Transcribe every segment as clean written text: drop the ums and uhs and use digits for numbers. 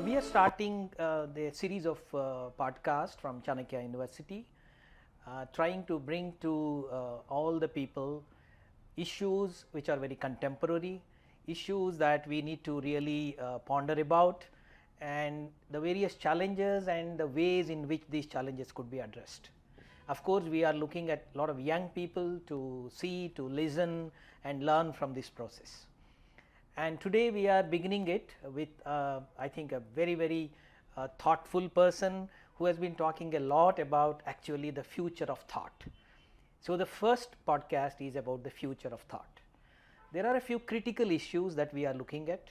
We are starting the series of podcasts from Chanakya University, trying to bring to all the people issues which are very contemporary, issues that we need to really ponder about, and the various challenges and the ways in which these challenges could be addressed. Of course, we are looking at a lot of young people to see, to listen and learn from this process. And today we are beginning it with I think a very thoughtful person who has been talking a lot about actually the future of thought. So, the first podcast is about the future of thought. There are a few critical issues that we are looking at: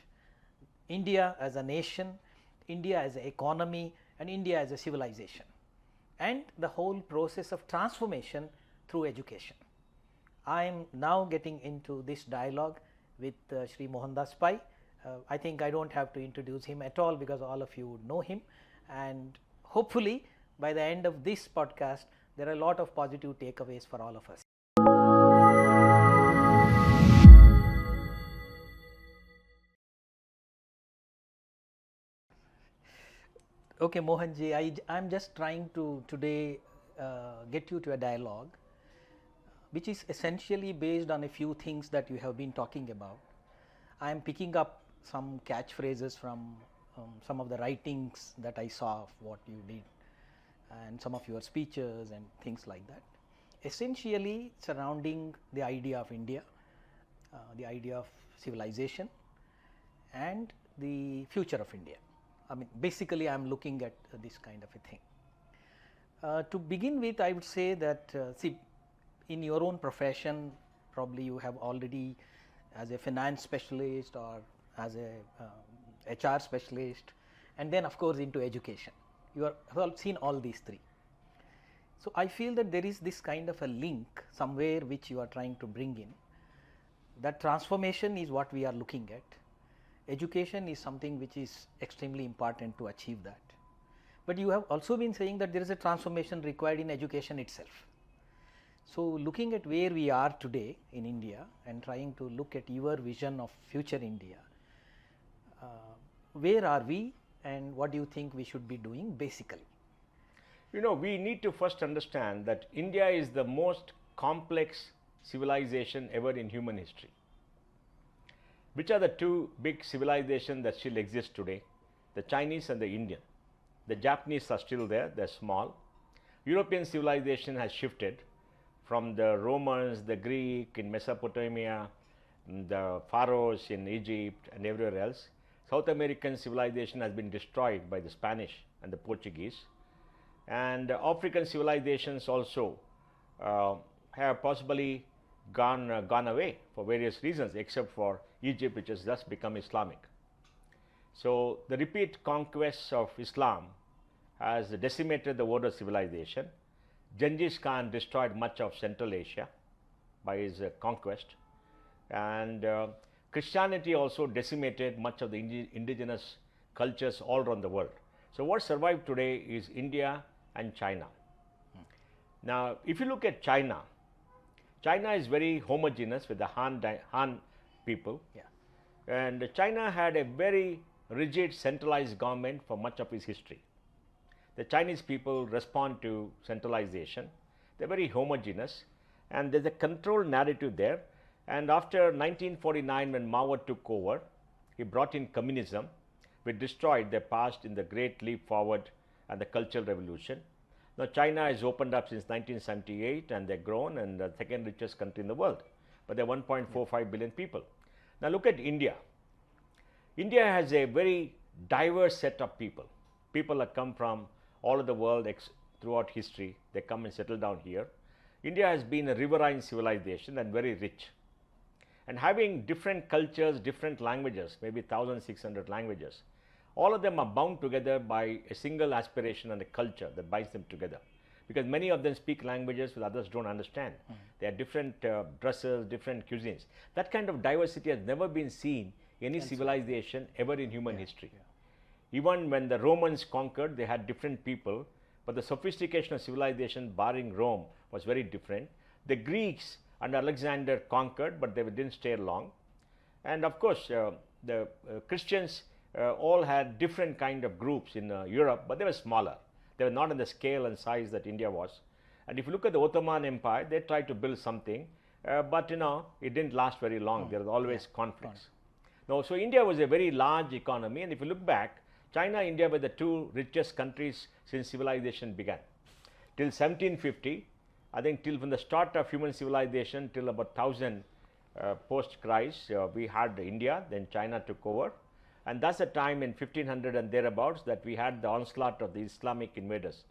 India as a nation, India as an economy, and India as a civilization, and the whole process of transformation through education. I am now getting into this dialogue with Shri Mohandas Pai. I think I don't have to introduce him at all because all of you would know him, and hopefully by the end of this podcast there are a lot of positive takeaways for all of us. Okay, Mohanji, I am just trying to today get you to a dialogue which is essentially based on a few things that you have been talking about. I am picking up some catchphrases from some of the writings that I saw of what you did and some of your speeches and things like that, essentially surrounding the idea of India, the idea of civilization and the future of India. I mean, basically I am looking at this kind of a thing. To begin with, I would say that see, in your own profession, probably you have already, as a finance specialist or as a HR specialist, and then of course into education. You have all seen all these three. So, I feel that there is this kind of a link somewhere which you are trying to bring in. That transformation is what we are looking at. Education is something which is extremely important to achieve that. But you have also been saying that there is a transformation required in education itself. So, looking at where we are today in India and trying to look at your vision of future India, where are we and what do you think we should be doing basically? You know, we need to first understand that India is the most complex civilization ever in human history. Which are the two big civilizations that still exist today? The Chinese and the Indian. The Japanese are still there, they are small. European civilization has shifted from the Romans, the Greek in Mesopotamia, the pharaohs in Egypt and everywhere else. South American civilization has been destroyed by the Spanish and the Portuguese, and African civilizations also have possibly gone away for various reasons, except for Egypt, which has just become Islamic. So, the repeat conquests of Islam has decimated the world of civilization. Genghis Khan destroyed much of Central Asia by his conquest, and Christianity also decimated much of the indigenous cultures all around the world. So, what survived today is India and China. Now, if you look at China, China is very homogeneous with the Han people, and China had a very rigid centralized government for much of its history. The Chinese people respond to centralization, they are very homogeneous, and there is a control narrative there. And after 1949, when Mao took over, he brought in communism, which destroyed their past in the Great Leap Forward and the Cultural Revolution. Now, China has opened up since 1978 and they have grown, and the second richest country in the world, but they are 1.45 billion people. Now, look at India. India has a very diverse set of people. People have come from all over the world throughout history, they come and settle down here. India has been a riverine civilization and very rich, and having different cultures, different languages, maybe 1600 languages, all of them are bound together by a single aspiration and a culture that binds them together, because many of them speak languages which others do not understand. They are different dresses, different cuisines. That kind of diversity has never been seen in any civilization ever in human history. Even when the Romans conquered, they had different people, but the sophistication of civilization barring Rome was very different. The Greeks under Alexander conquered, but they did not stay long. And of course, the Christians all had different kind of groups in Europe, but they were smaller. They were not in the scale and size that India was. And if you look at the Ottoman Empire, they tried to build something, but it didn't last very long. There was always conflicts. No, so India was a very large economy, and if you look back, China and India were the two richest countries since civilization began. Till 1750, I think till from the start of human civilization till about 1000 post-Christ, we had India, then China took over. And that's the time in 1500 and thereabouts that we had the onslaught of the Islamic invaders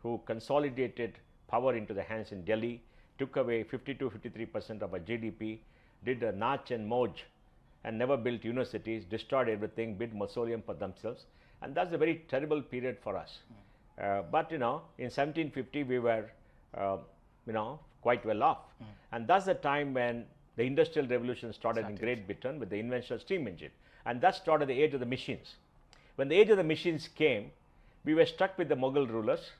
who consolidated power into the hands in Delhi, took away 52-53% of our GDP, did a Nach and Moj, and never built universities, destroyed everything, built mausoleum for themselves. And that's a very terrible period for us. But in 1750 we were quite well off. And that's the time when the industrial revolution started in Great Britain with the invention of steam engine. And that started the age of the machines. When the age of the machines came, we were stuck with the Mughal rulers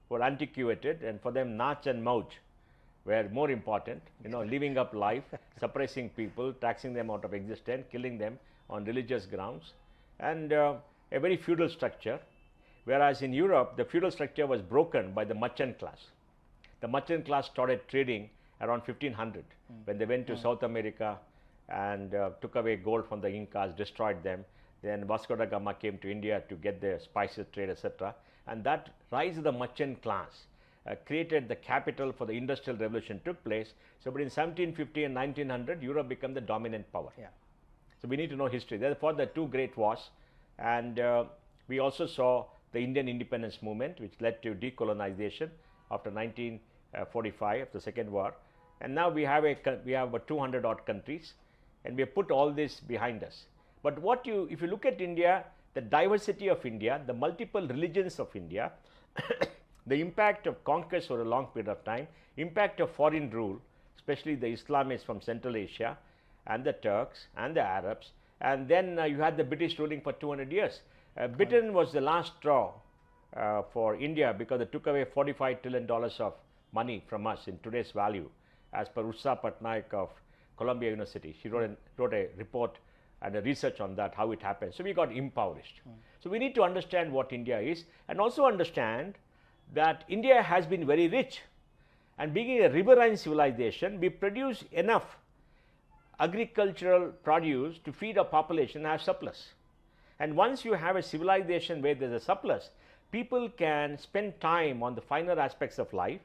who were antiquated, and for them Nach and Mauj were more important, living up life, suppressing people, taxing them out of existence, killing them on religious grounds, and a very feudal structure. Whereas in Europe, the feudal structure was broken by the merchant class. The merchant class started trading around 1500 when they went to South America and took away gold from the Incas, destroyed them. Then Vasco da Gama came to India to get the spices trade, etc. And that rise of the merchant class created the capital for the industrial revolution took place. So, but in 1750 and 1900, Europe became the dominant power. Yeah. So, we need to know history. Therefore, the two great wars, and we also saw the Indian independence movement, which led to decolonization after 1945, after the Second War. And now we have about 200 odd countries, and we have put all this behind us. But if you look at India, the diversity of India, the multiple religions of India, the impact of conquest for a long period of time, impact of foreign rule, especially the Islamists from Central Asia, and the Turks and the Arabs, and then you had the British ruling for 200 years. Britain was the last straw for India because they took away $45 trillion of money from us in today's value, as per Usha Patnaik of Columbia University. She wrote a report and a research on that, how it happened. So, we got impoverished. So, we need to understand what India is, and also understand that India has been very rich, and being a riverine civilization, we produce enough agricultural produce to feed our population and have surplus. And once you have a civilization where there is a surplus, people can spend time on the finer aspects of life.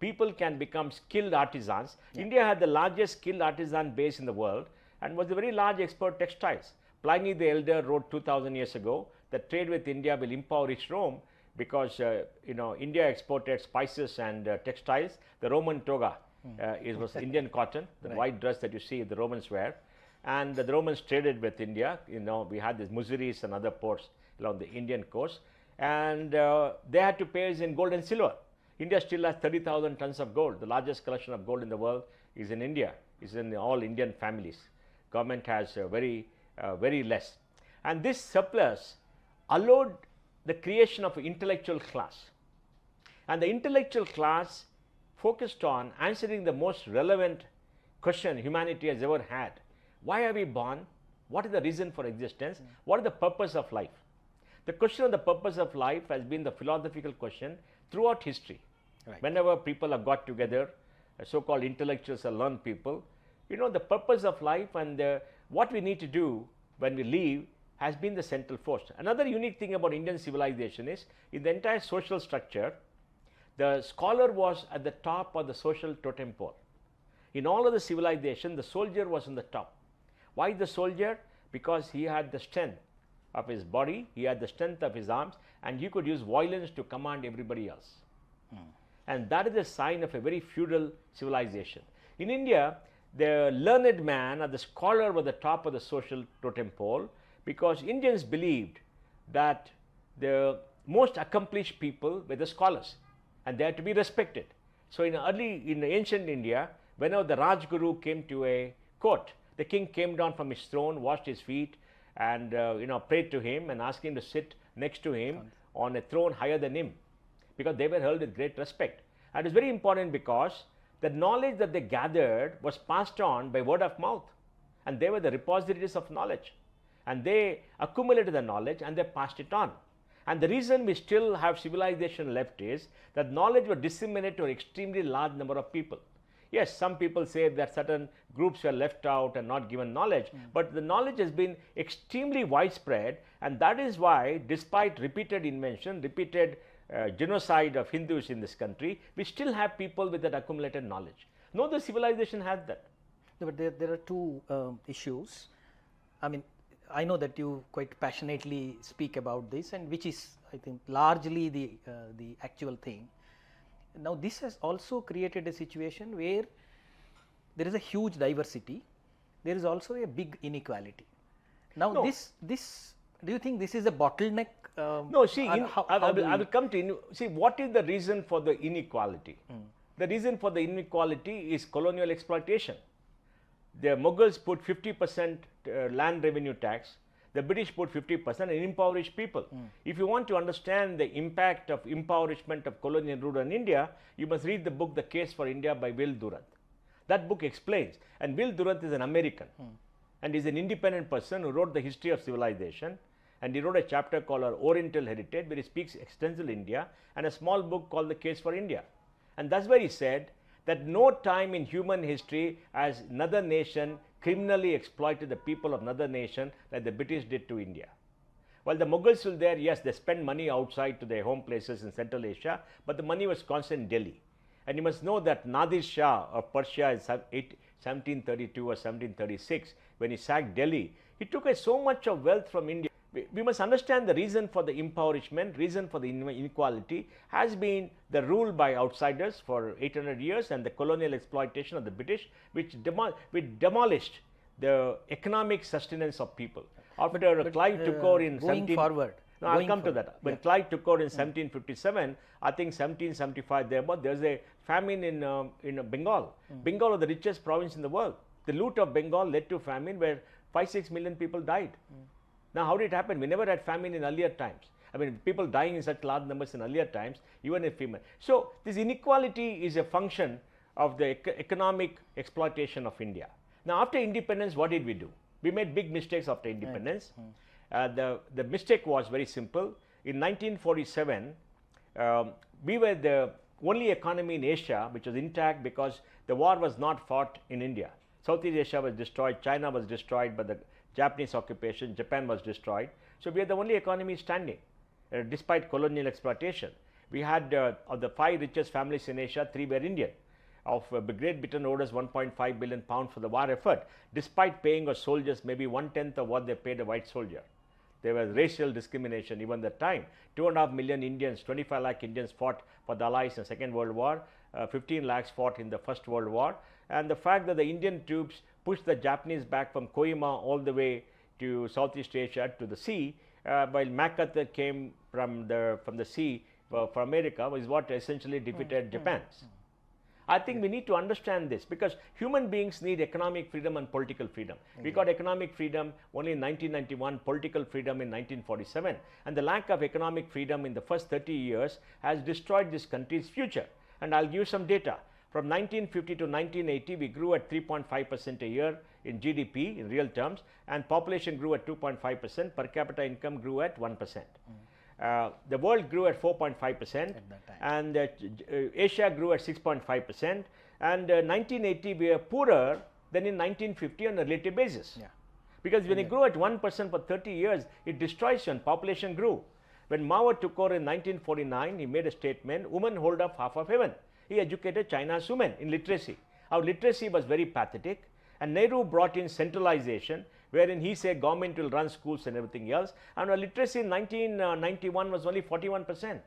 People can become skilled artisans. Yeah. India had the largest skilled artisan base in the world and was a very large export of textiles. Pliny the Elder wrote 2000 years ago that trade with India will impoverish Rome because India exported spices and textiles. The Roman toga was Indian cotton, the white dress that you see the Romans wear. And the Romans traded with India. We had these Muziris and other ports along the Indian coast, and they had to pay us in gold and silver. India still has 30,000 tons of gold. The largest collection of gold in the world is in India. It's in all Indian families. Government has very less. And this surplus allowed the creation of an intellectual class. And the intellectual class focused on answering the most relevant question humanity has ever had. Why are we born? What is the reason for existence? What is the purpose of life? The question of the purpose of life has been the philosophical question throughout history. Right. Whenever people have got together, so-called intellectuals or learned people, the purpose of life and what we need to do when we leave has been the central force. Another unique thing about Indian civilization is, in the entire social structure, the scholar was at the top of the social totem pole. In all of the civilization, the soldier was on the top. Why the soldier? Because he had the strength of his body, he had the strength of his arms, and he could use violence to command everybody else. And that is a sign of a very feudal civilization. In India, the learned man or the scholar was the top of the social totem pole, because Indians believed that the most accomplished people were the scholars, and they had to be respected. So, in ancient India, whenever the Rajguru came to a court, the king came down from his throne, washed his feet, and prayed to him and asked him to sit next to him on a throne higher than him, because they were held with great respect. And it's very important because the knowledge that they gathered was passed on by word of mouth, and they were the repositories of knowledge. and they accumulated the knowledge and they passed it on. And the reason we still have civilization left is that knowledge was disseminated to an extremely large number of people. Yes, some people say that certain groups were left out and not given knowledge, but the knowledge has been extremely widespread, and that is why, despite repeated invention, repeated genocide of Hindus in this country, we still have people with that accumulated knowledge. No other civilization has that. No, but there are two issues. I mean, I know that you quite passionately speak about this, and which is, I think, largely the actual thing. Now, this has also created a situation where there is a huge diversity, there is also a big inequality. Now, No. this do you think this is a bottleneck? No, see, how do I will come to see what is the reason for the inequality. The reason for the inequality is colonial exploitation. The Mughals put 50% land revenue tax, the British put 50% and impoverished people. If you want to understand the impact of impoverishment of colonial rule in India, you must read the book The Case for India by Will Durant. That book explains, and Will Durant is an American and is an independent person who wrote the history of civilization, and he wrote a chapter called Our Oriental Heritage, where he speaks extensively India, and a small book called The Case for India. And that's where he said that no time in human history has another nation criminally exploited the people of another nation like the British did to India. While the Mughals were there, yes, they spent money outside to their home places in Central Asia, but the money was constant in Delhi. And you must know that Nadir Shah of Persia in 1732 or 1736, when he sacked Delhi, he took so much of wealth from India. We must understand the reason for the impoverishment, reason for the inequality has been the rule by outsiders for 800 years and the colonial exploitation of the British, which demolished the economic sustenance of people. After Clive took over in going forward. No, I'll come to that. When Clive took over in 1757, I think 1775 thereabout, there was a famine in Bengal. Bengal was the richest province in the world. The loot of Bengal led to famine where 5-6 million people died. Now, how did it happen? We never had famine in earlier times. I mean, people dying in such large numbers in earlier times, even if female. So, this inequality is a function of the economic exploitation of India. Now, after independence, what did we do? We made big mistakes after independence. The mistake was very simple. In 1947, we were the only economy in Asia which was intact because the war was not fought in India. Southeast Asia was destroyed, China was destroyed by the Japanese occupation, Japan was destroyed. So, we are the only economy standing despite colonial exploitation. We had of the 5 richest families in Asia, 3 were Indian. Of Great Britain owed us 1.5 billion pounds for the war effort, despite paying our soldiers maybe 1/10 of what they paid a white soldier. There was racial discrimination even at the time. 2.5 million Indians, 25 lakh Indians fought for the Allies in the Second World War, 15 lakhs fought in the First World War. And the fact that the Indian troops pushed the Japanese back from Kohima all the way to Southeast Asia to the sea, while MacArthur came from the sea for America, was what essentially defeated Japan. I think we need to understand this because human beings need economic freedom and political freedom. We got economic freedom only in 1991, political freedom in 1947, and the lack of economic freedom in the first 30 years has destroyed this country's future. And I'll give you some data. From 1950 to 1980, we grew at 3.5% a year in GDP in real terms, and population grew at 2.5%, per capita income grew at 1%. The world grew at 4.5%, and Asia grew at 6.5%, and 1980 we were poorer than in 1950 on a relative basis. Because when you grow at 1% for 30 years, it destroys you, and population grew. When Mao took over in 1949, he made a statement, women hold up half of heaven. He educated China's women in literacy. Our literacy was very pathetic, and Nehru brought in centralization, wherein he said government will run schools and everything else, and our literacy in 1991 was only 41%.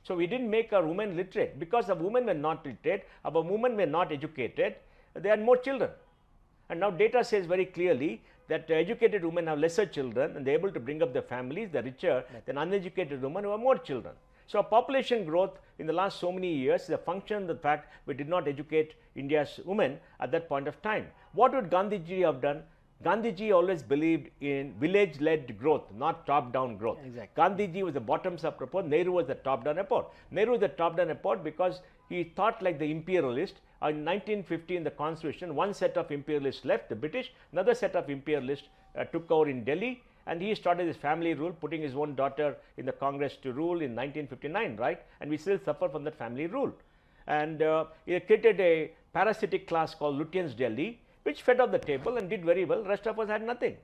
So, we didn't make our women literate. Because our women were not literate, our women were not educated, they had more children. And now data says very clearly that educated women have lesser children and they are able to bring up their families, they are richer than uneducated women who have more children. So, population growth in the last so many years is a function of the fact we did not educate India's women at that point of time. What would Gandhiji have done? Gandhiji always believed in village-led growth, not top-down growth. Exactly. Gandhiji was the bottoms-up approach, Nehru was the top-down approach. Nehru was the top-down approach because he thought like the imperialist. In 1950 in the constitution, one set of imperialists left, the British, another set of imperialists took over in Delhi, and he started his family rule, putting his own daughter in the Congress to rule in 1959, right? And we still suffer from that family rule. And he created a parasitic class called Lutyens Delhi, which fed off the table and did very well. Rest of us had nothing.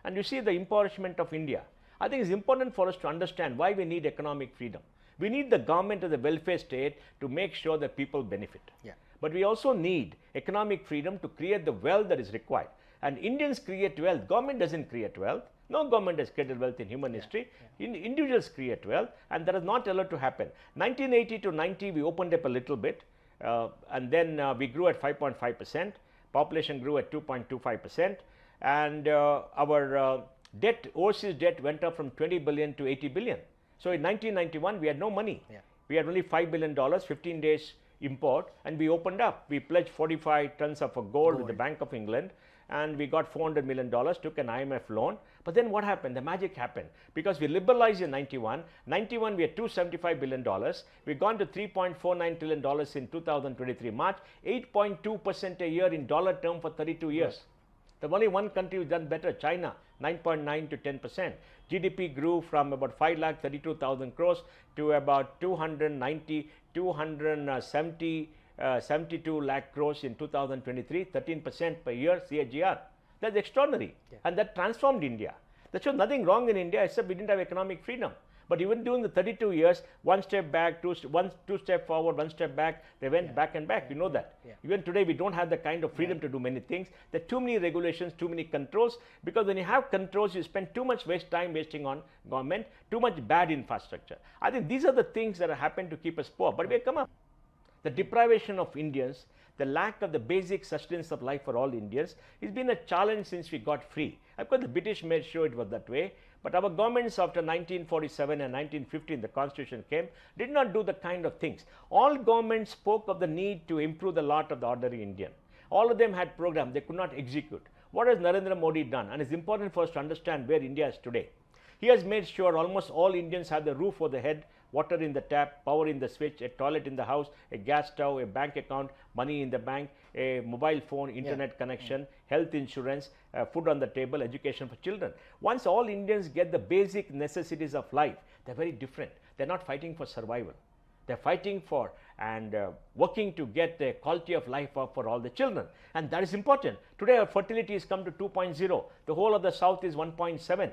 And you see the impoverishment of India. I think it's important for us to understand why we need economic freedom. We need the government as a welfare state to make sure that people benefit. Yeah. But we also need economic freedom to create the wealth that is required. And Indians create wealth. Government doesn't create wealth. No government has created wealth in human history. Individuals create wealth, and that is not allowed to happen. 1980 to 90, we opened up a little bit, and then we grew at 5.5%. Population grew at 2.25%, and our debt, overseas debt, went up from 20 billion to 80 billion. So in 1991, we had no money. Yeah. We had only $5 billion, 15 days import, and we opened up. We pledged 45 tons of gold with the Bank of England, and we got $400 million, took an IMF loan. But then what happened? The magic happened, because we liberalized in 91. 91, we had $275 billion. We've gone to $3.49 trillion in 2023 March, 8.2% a year in dollar term for 32 years. There's only one country who's done better, China, 9.9 to 10%. GDP grew from about 5,32,000 crores to about 72 lakh crores in 2023, 13% per year CAGR. That's extraordinary. Yeah. And that transformed India. There was nothing wrong in India except we didn't have economic freedom. But even during the 32 years, one step back, two step forward, one step back, they went back and back. You know that. Yeah. Even today, we don't have the kind of freedom to do many things. There are too many regulations, too many controls, because when you have controls, you spend too much time wasting on government, too much bad infrastructure. I think these are the things that have happened to keep us poor, but we have come up. The deprivation of Indians, the lack of the basic sustenance of life for all Indians, has been a challenge since we got free. Of course, the British made sure it was that way, but our governments after 1947 and 1915, the Constitution came, did not do the kind of things. All governments spoke of the need to improve the lot of the ordinary Indian. All of them had programs, they could not execute. What has Narendra Modi done? And it's important for us to understand where India is today. He has made sure almost all Indians have the roof over the head, water in the tap, power in the switch, a toilet in the house, a gas stove, a bank account, money in the bank, a mobile phone, internet connection, health insurance, food on the table, education for children. Once all Indians get the basic necessities of life, they're very different. They're not fighting for survival. They're fighting for and working to get the quality of life up for all the children. And that is important. Today our fertility has come to 2.0. The whole of the South is 1.7.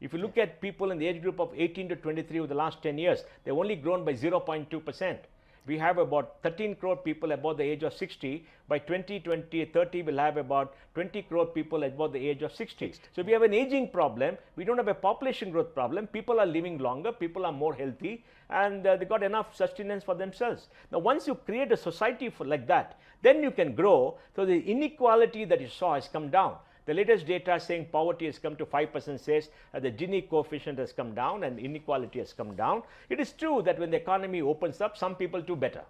If you look at people in the age group of 18 to 23 over the last 10 years, they've only grown by 0.2%. We have about 13 crore people above the age of 60. By 2030, we'll have about 20 crore people above the age of 60. So we have an aging problem. We don't have a population growth problem. People are living longer. People are more healthy, and they got enough sustenance for themselves. Now, once you create a society like that, then you can grow. So the inequality that you saw has come down. The latest data saying poverty has come to 5% says the Gini coefficient has come down and inequality has come down. It is true that when the economy opens up, some people do better.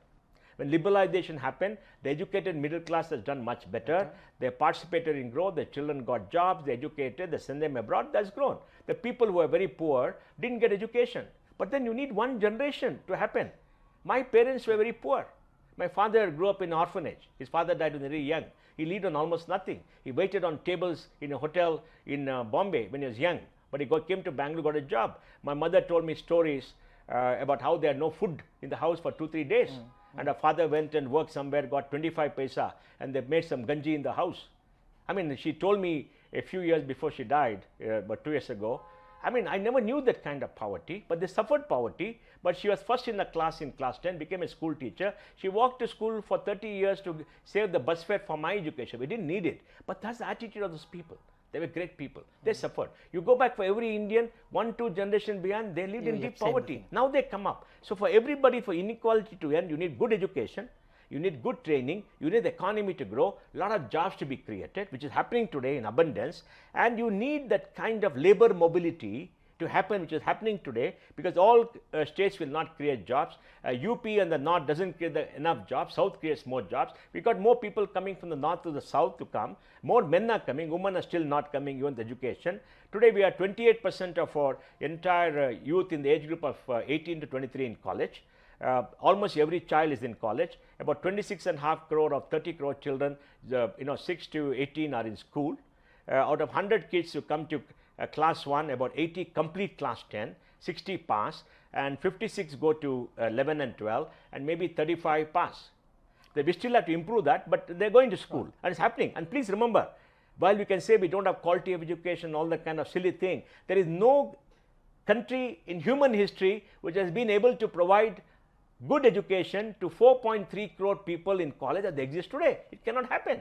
When liberalization happened, the educated middle class has done much better. They participated in growth, their children got jobs, they educated, they send them abroad, that's grown. The people who are very poor didn't get education. But then you need one generation to happen. My parents were very poor. My father grew up in an orphanage. His father died when very young. He lived on almost nothing. He waited on tables in a hotel in Bombay when he was young. But he came to Bangalore, got a job. My mother told me stories about how they had no food in the house for 2-3 days. And her father went and worked somewhere, got 25 paisa, and they made some ganji in the house. I mean, she told me a few years before she died, about 2 years ago. I mean, I never knew that kind of poverty, but they suffered poverty. But she was first in the class in class 10, became a school teacher. She walked to school for 30 years to save the bus fare for my education. We didn't need it. But that's the attitude of those people. They were great people. They suffered. You go back for every Indian, 1-2 generations behind, they lived in deep poverty. Now they come up. So for everybody, for inequality to end, you need good education. You need good training, you need the economy to grow, a lot of jobs to be created, which is happening today in abundance, and you need that kind of labor mobility to happen, which is happening today, because all states will not create jobs. UP and the North doesn't create enough jobs, South creates more jobs. We got more people coming from the North to the South to come, more men are coming, women are still not coming, even the education. Today we are 28% of our entire youth in the age group of 18 to 23 in college. Almost every child is in college. About 26.5 crore of 30 crore children, 6 to 18 are in school. out of 100 kids who come to class 1, about 80 complete class 10, 60 pass, and 56 go to 11 and 12, and maybe 35 pass. We still have to improve that, but they're going to school, and it's happening. And please remember, while we can say we don't have quality of education, all that kind of silly thing, there is no country in human history which has been able to provide good education to 4.3 crore people in college as they exist today. It cannot happen.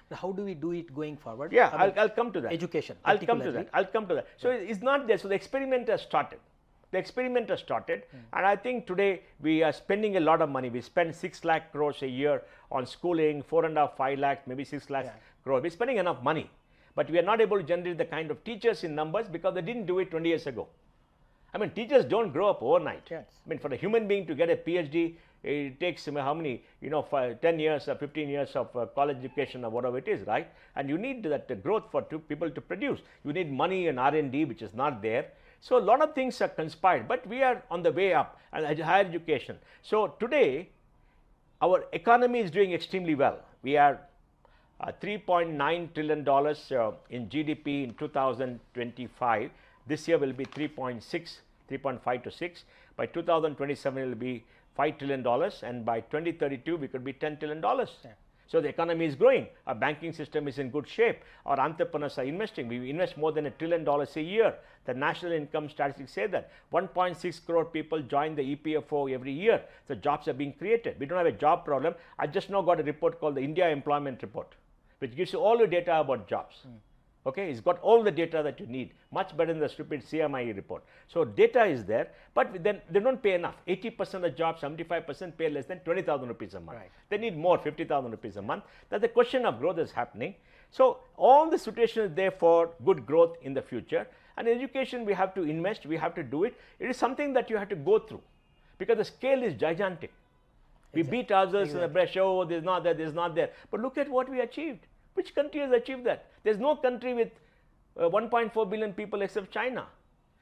But how do we do it going forward? Yeah, I'll come to that. Education. I'll come to that. So it's not there. So the experiment has started. And I think today we are spending a lot of money. We spend 6 lakh crores a year on schooling, 4.5, 5 lakhs, maybe 6 lakhs crores. We're spending enough money, but we are not able to generate the kind of teachers in numbers because they didn't do it 20 years ago. I mean, teachers don't grow up overnight. Yes. I mean, for a human being to get a PhD, it takes how many, 10 years or 15 years of college education or whatever it is, right? And you need that growth for people to produce. You need money and R&D, which is not there. So a lot of things are conspired, but we are on the way up, and higher education. So today, our economy is doing extremely well. We are $3.9 trillion in GDP in 2025. This year will be 3.5 to 6. By 2027, it will be $5 trillion, and by 2032, we could be $10 trillion. Yeah. So the economy is growing. Our banking system is in good shape. Our entrepreneurs are investing. We invest more than $1 trillion a year. The national income statistics say that 1.6 crore people join the EPFO every year. So jobs are being created. We don't have a job problem. I just now got a report called the India Employment Report, which gives you all the data about jobs. Okay, it's got all the data that you need, much better than the stupid CMIE report. So data is there, but then they don't pay enough. 80% of jobs, 75% pay less than 20,000 rupees a month. Right. They need more, 50,000 rupees a month. That's the question of growth is happening. So all the situation is there for good growth in the future. And in education, we have to invest, we have to do it. It is something that you have to go through because the scale is gigantic. We beat others in the brush, oh, there's not there, there's not there. But look at what we achieved. Which country has achieved that? There's no country with 1.4 billion people except China.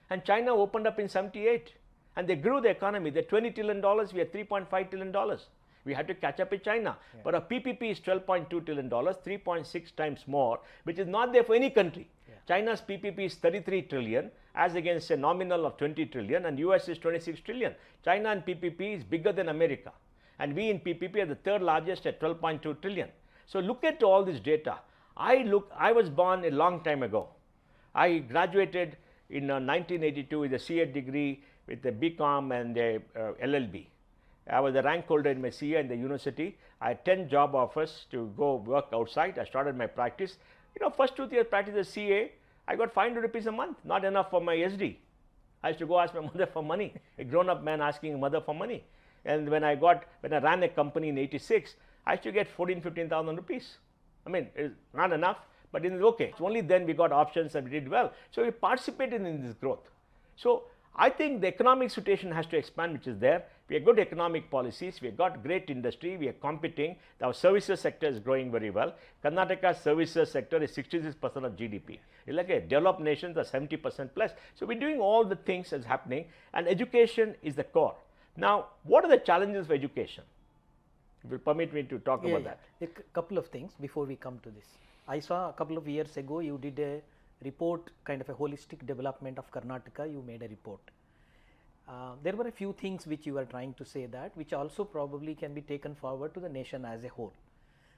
And China opened up in 78 and they grew the economy. They're $20 trillion, we are $3.5 trillion. We had to catch up with China. Yeah. But our PPP is $12.2 trillion, 3.6 times more, which is not there for any country. Yeah. China's PPP is 33 trillion as against a nominal of 20 trillion, and US is 26 trillion. China in PPP is bigger than America. And we in PPP are the third largest at 12.2 trillion. So look at all this data. I was born a long time ago. I graduated in 1982 with a CA degree with a BCom and a LLB. I was a rank holder in my CA in the university. I had 10 job offers to go work outside. I started my practice. First 2 years practice as CA, I got 500 rupees a month, not enough for my SD. I used to go ask my mother for money, a grown-up man asking a mother for money. And when I ran a company in 86, I used to get 15,000 rupees. I mean, it's not enough, but it is okay. It's only then we got options and we did well. So we participated in this growth. So I think the economic situation has to expand, which is there. We have good economic policies. We have got great industry. We are competing. Our services sector is growing very well. Karnataka's services sector is 66% of GDP. It's like a developed nations are 70% plus. So we're doing all the things that's happening, and education is the core. Now, what are the challenges for education? If you permit me to talk about that. A couple of things before we come to this. I saw a couple of years ago you did a report, kind of a holistic development of Karnataka. You made a report. There were a few things which you were trying to say that, which also probably can be taken forward to the nation as a whole.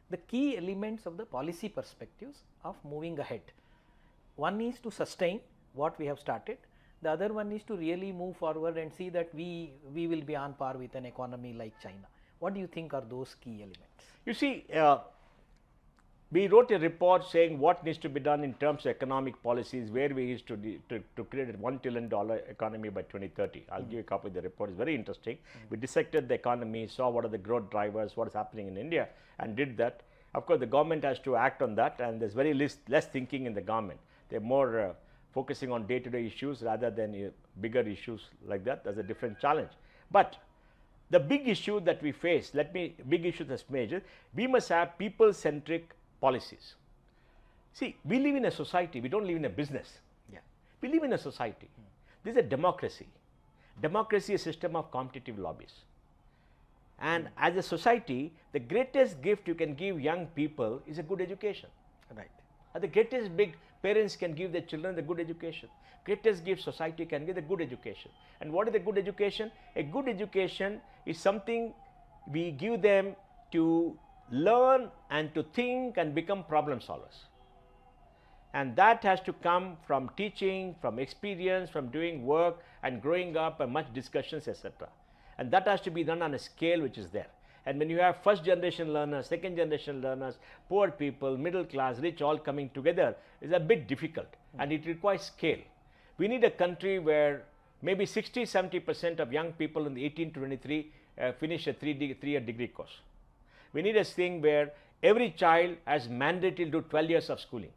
The key elements of the policy perspectives of moving ahead. One is to sustain what we have started. The other one is to really move forward and see that we will be on par with an economy like China. What do you think are those key elements? You see, we wrote a report saying what needs to be done in terms of economic policies, where we used to create a $1 trillion economy by 2030. I'll give you a copy of the report. It's very interesting. We dissected the economy, saw what are the growth drivers, what is happening in India, and did that. Of course, the government has to act on that, and there's very less thinking in the government. They're more focusing on day-to-day issues rather than bigger issues like that. That's a different challenge. But the big issue that we face, big issue that's major, we must have people-centric policies. See, we live in a society, we don't live in a business. Yeah. We live in a society. This is a democracy. Democracy is a system of competitive lobbies. And as a society, the greatest gift you can give young people is a good education. Right. The greatest big parents can give their children the good education. Greatest gift society can give the good education. And what is the good education? A good education is something we give them to learn and to think and become problem solvers. And that has to come from teaching, from experience, from doing work and growing up and much discussions, etc. And that has to be done on a scale which is there. And when you have first generation learners, second generation learners, poor people, middle class, rich, all coming together, is a bit difficult and it requires scale. We need a country where maybe 60-70% of young people in the 18 to 23 finish a three-year degree course. We need a thing where every child has mandatory to do 12 years of schooling.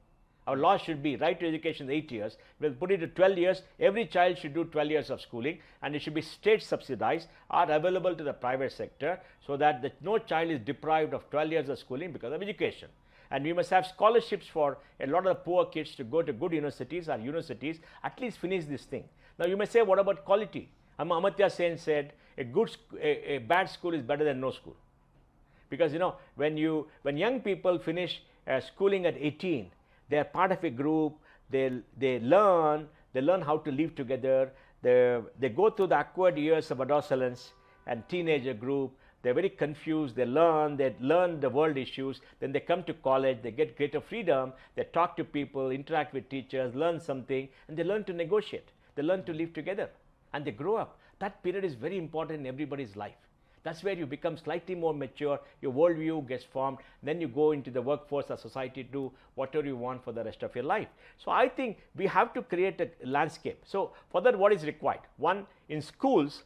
Our law should be right to education 8 years. We'll put it to 12 years. Every child should do 12 years of schooling and it should be state subsidized or available to the private sector so that no child is deprived of 12 years of schooling because of education. And we must have scholarships for a lot of poor kids to go to good universities or universities, at least finish this thing. Now you may say, what about quality? Amartya Sen said, a bad school is better than no school. Because when young people finish schooling at 18, they are part of a group, they learn how to live together, they go through the awkward years of adolescence and teenager group, they are very confused, they learn the world issues, then they come to college, they get greater freedom, they talk to people, interact with teachers, learn something, and they learn to negotiate, they learn to live together, and they grow up. That period is very important in everybody's life. That's where you become slightly more mature, your worldview gets formed, then you go into the workforce or society to do whatever you want for the rest of your life. So I think we have to create a landscape. So for that, what is required? One, in schools,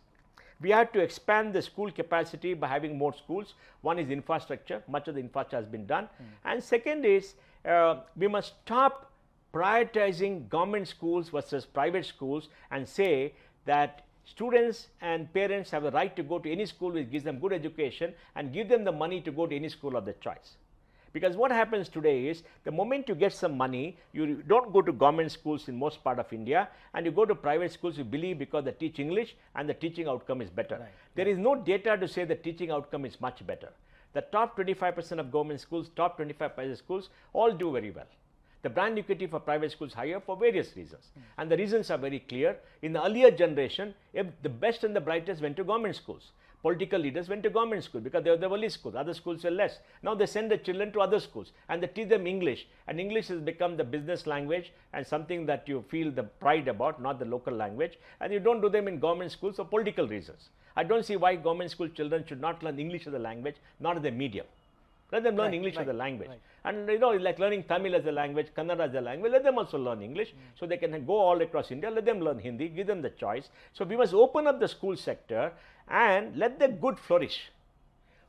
we have to expand the school capacity by having more schools. One is infrastructure, much of the infrastructure has been done. And second is, we must stop prioritizing government schools versus private schools and say that students and parents have the right to go to any school which gives them good education and give them the money to go to any school of their choice. Because what happens today is, the moment you get some money, you don't go to government schools in most part of India and you go to private schools, you believe because they teach English and the teaching outcome is better. Right. There is no data to say the teaching outcome is much better. The top 25% of government schools, top 25 private schools all do very well. The brand equity for private schools is higher for various reasons. And the reasons are very clear. In the earlier generation, the best and the brightest went to government schools. Political leaders went to government school because they were the only schools. Other schools were less. Now they send the children to other schools and they teach them English. And English has become the business language and something that you feel the pride about, not the local language. And you don't do them in government schools for political reasons. I don't see why government school children should not learn English as a language, not as a medium. Let them learn English as a language. And like learning Tamil as a language, Kannada as a language, let them also learn English. So they can go all across India, let them learn Hindi, give them the choice. So we must open up the school sector and let the good flourish.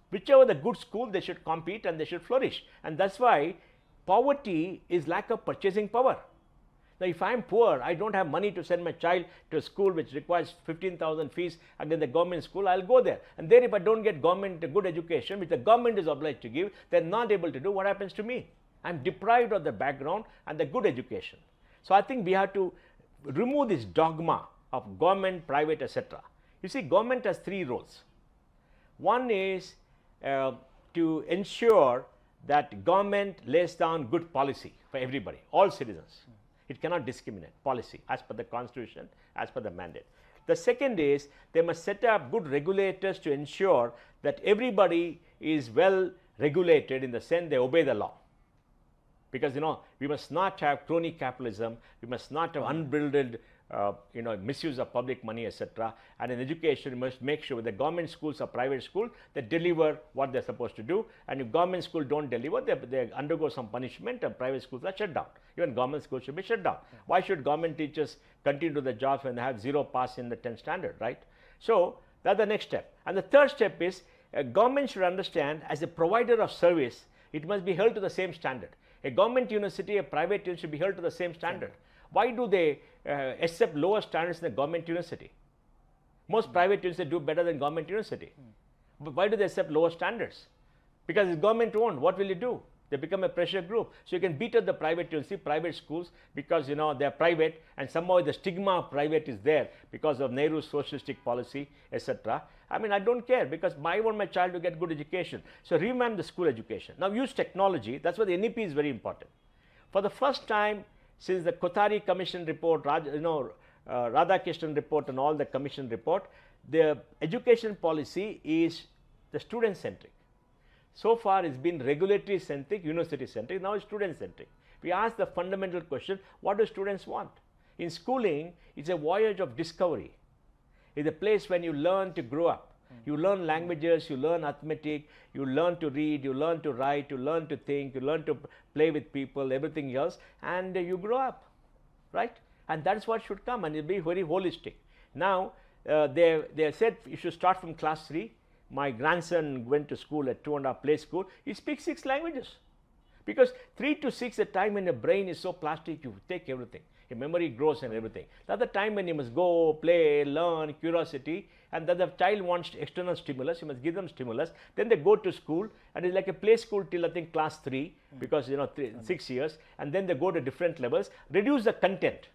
Whichever the good school, they should compete and they should flourish. And that's why poverty is lack of purchasing power. Now, if I am poor, I don't have money to send my child to a school which requires 15,000 fees against the government school, I'll go there. And there, if I don't get government good education, which the government is obliged to give, they're not able to do, what happens to me? I'm deprived of the background and the good education. So I think we have to remove this dogma of government, private, etc. You see, government has three roles. One is to ensure that government lays down good policy for everybody, all citizens. It cannot discriminate, policy as per the constitution, as per the mandate. The second is, they must set up good regulators to ensure that everybody is well regulated in the sense they obey the law. Because we must not have crony capitalism, we must not have unbridled misuse of public money, etc. And in education, we must make sure the government schools or private schools, they deliver what they're supposed to do. And if government schools don't deliver, they undergo some punishment and private schools are shut down. Even government schools should be shut down. Why should government teachers continue to the jobs when they have 0 pass in the 10th standard, right? So that's the next step. And the third step is, government should understand as a provider of service, it must be held to the same standard. A government university, a private university should be held to the same standard. Why do they accept lower standards in the government university? Most private universities do better than government university. But why do they accept lower standards? Because it's government owned. What will you do? They become a pressure group. So you can beat up the private university, private schools, because they're private and somehow the stigma of private is there because of Nehru's socialistic policy, etc. I mean, I don't care because I want my child to get good education. So revamp the school education. Now use technology. That's why the NEP is very important. For the first time, since the Kothari Commission report, Radhakrishnan report and all the commission report, the education policy is the student centric. So far it's been regulatory centric, university centric, now it's student centric. We ask the fundamental question, what do students want? In schooling, it's a voyage of discovery. It's a place when you learn to grow up. You learn languages, you learn arithmetic, you learn to read, you learn to write, you learn to think, you learn to play with people, everything else, and you grow up, right? And that's what should come, and it'll be very holistic. Now, they said you should start from class 3. My grandson went to school at 2.5 play school. He speaks 6 languages. Because 3 to 6 a time when your brain is so plastic, you take everything. Your memory grows and everything. That's the time when you must go, play, learn, curiosity, and then the child wants external stimulus, you must give them stimulus. Then they go to school, and it's like a play school till I think class 3, because 6 years, and then they go to different levels, reduce the content.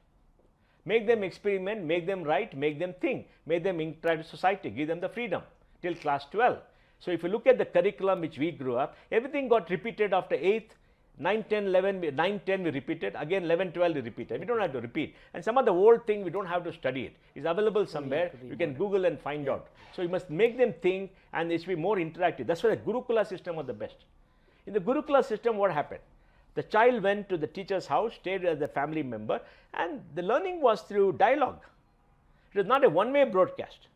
Make them experiment, make them write, make them think, make them interact with society, give them the freedom till class 12. So if you look at the curriculum which we grew up, everything got repeated after 8th, 9, 10, 11, 9, 10 we repeated, again 11, 12 we repeated. We don't have to repeat. And some of the old thing we don't have to study it. It's available somewhere. You can Google and find out. So you must make them think, and it should be more interactive. That's why the Gurukula system was the best. In the Gurukula system, what happened? The child went to the teacher's house, stayed as a family member, and the learning was through dialogue. It was not a one-way broadcast.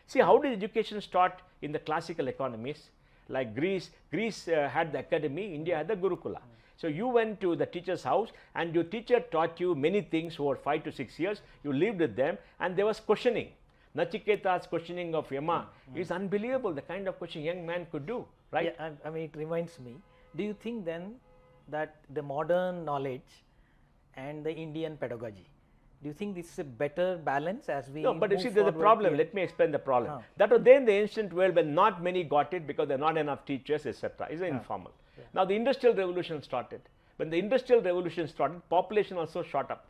See, how did education start in the classical economies? Like Greece had the academy, India had the Gurukula. So you went to the teacher's house, and your teacher taught you many things over 5 to 6 years. You lived with them, and there was questioning. Nachiketa's questioning of Yama is unbelievable, the kind of question young man could do, right? Yeah, I mean, it reminds me, do you think then that the modern knowledge and the Indian pedagogy, do you think this is a better balance as we No, but you move see, there's a forward problem. here? Let me explain the problem. That was there in the ancient world when not many got it because there are not enough teachers, etc. It's informal. Now the Industrial Revolution started. When the Industrial Revolution started, population also shot up,